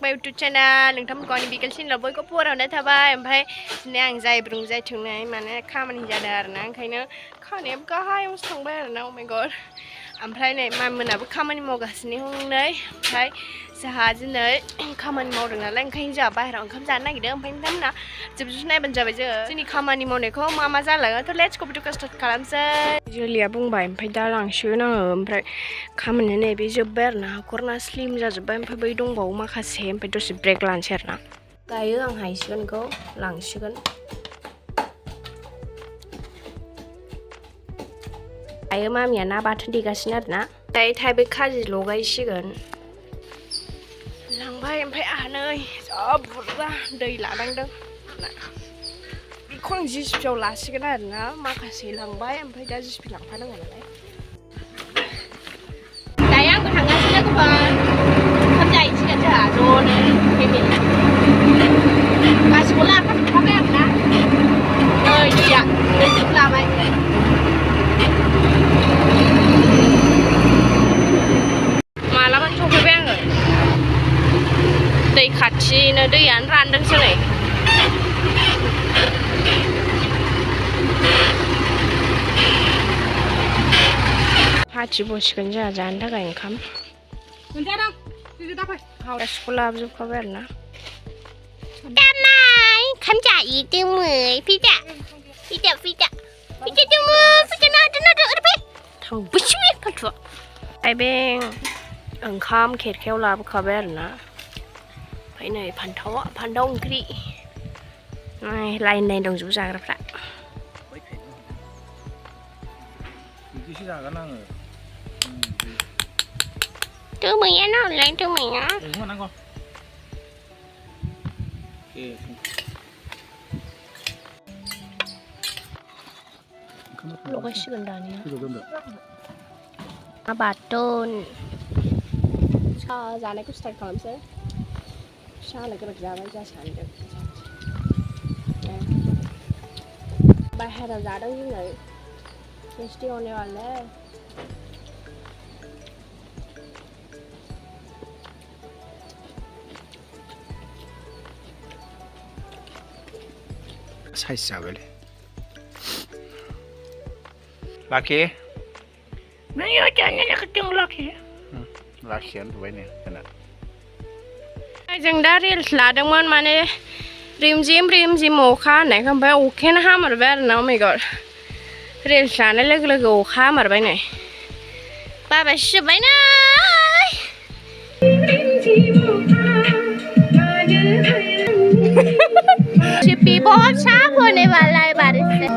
my YouTube channel नोंथांमोनखौ आंनि बिकेलसिन बयखौ फरायनाय थाबाय ओमफ्राय दिनै आं जाय ब्रुंजाय थोंनाय माने खामानि जादों आरोना ओंखायनो खानायाबो गाहायावसो थांबाय आरोना oh my god ओमफ्राय नै मामोनाबो खामानि मावगासिनो हनै ओमफ्राय जोंहा दिनै खामानि मावदों नालाय ओंखायनो जोंहा बाहेरायाव ओंखाम जानो नागिरदों ओमफ्राय नोंथांमोना जोबजोब नायबानो जाबाय जोंनि खामानि मावनायखौ मा जालाङो थ' लेट्स गो भिडिअखौ स्टार्ट खालामसै जुलिया बुंबाय ओमफ्राय दा लांसिगोन आङो ओमफ्राय खामानिया नैबे जोब्बाय आरोना खरना स्लिम जाजोब्बाय ओमफ्राय बै दंबावो माखासे ओमफ्राय दसे ब्रेक लानोसै आरोना दायो आं हायसिगोनखौ लांसिगोन दायो मामिया ना बाथोन देगासिनो आरोना दायो थाइबै खाजि लगायसिगोन लांबाय ओमफ्राय आहा नै जा बुरजा दै लानांदों बेखौ आं जिसिपियाव लासिगोन आरोना माखासे लांबाय ओमफ्राय दा जिसिपि लांफानांगौ नालाय दायो आंबो थांगासिनो गुबुन ओंखाम जाहैसिगोन जोंहा ज'नो फेमिलि गासिबो लाफाजोबखाबाय आरोना नै दैया दैजों लाबाय मालाबानो सफैबाय आङो दै खाथिनो दैयानो रानदोंसो नै हाथि बसिगोन जोंहा जानो थाखाय ओंखाम गासिखौ लाबोजोबखाबाय आरोना दामाय ओंखाम जाहैदोंमै फैदा दोङो फैदा नादो ओरैफै थांबोसै फालथुआ थाइबें ओंखाम खेरखायाव लाबोखाबाय आरोना ओमफ्राय नै फान्थाव ओंख्रि लाइन दंजोबो जाग्राफ्रा बिदिसो जागोन आङो दोमैया नालाय दोमैया होनांगौ लगायसिगोन दानिया बाथोन साहा जानायखौ स्टार्ट खालामसै साहालाय गोबां जाबाय जा सानदों बाहेरायाव जादों दिनै टेस्टी होने वाला है साइज जाबायलै लाखि नों जानो नागिरदों लाखियानो दुबाय ने जों दा रिल्स लादोंमोन माने रिमझिम अखा हानायखौ ओमफ्राय अखायानो हामारबाय आरोना oh my god रिल्स लानाय लोगो लोगो अखा हामारबाय नै बाबासो जोब्बाय नै छिपी बहुत साफ होने वाला है बारिश से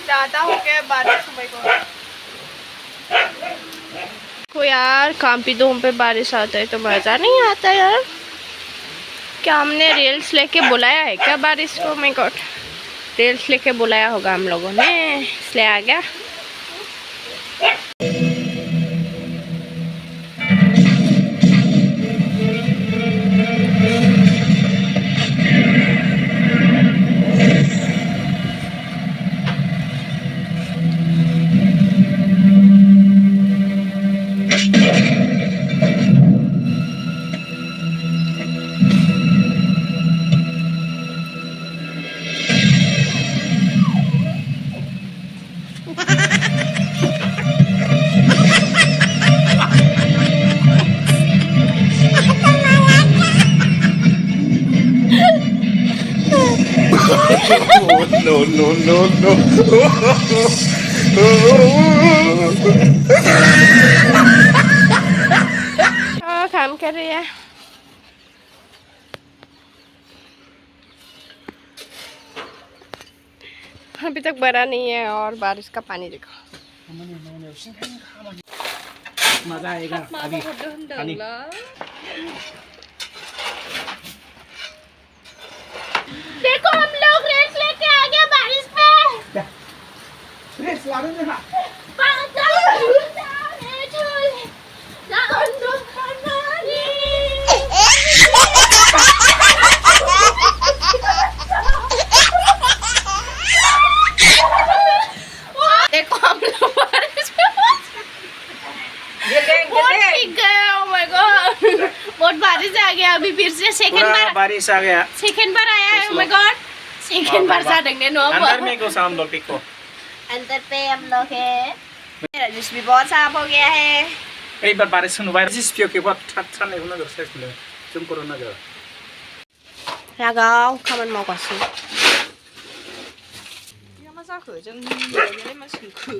ज़्यादा हो गया बारिश को यार कांपीदों पे बारिश आता है तो मज़ा नहीं आता यार क्या हमने रील्स लेके बुलाया है क्या बारिश को मैं गॉड रील्स लेके बुलाया होगा हम लोगों ने इसलिए आ गया no काम कर रही है अभी तक भरा नहीं है और बारिश का पानी देखो मजा आएगा अभी देखो हम लोग रेस लेके आ गए बारिश में रेस ला रहे हैं अभी फिर से सेकंड पूरा बार बारिश आ गया सेकंड बार आया है, oh my god सेकंड बार जादों ने नो अंदर में घुसा हम लोग देखो अंदर पे हम लोग है मेरा जूस भी बहुत साफ हो गया है एक बार बारिश सुनो बारिश इस पियो के बाद ठट नहीं होना जरूर से ले तुम करो ना जरा लगाओ खामन मावगासिनो मा जाखो जों मिनिलायनाय मा सोंखो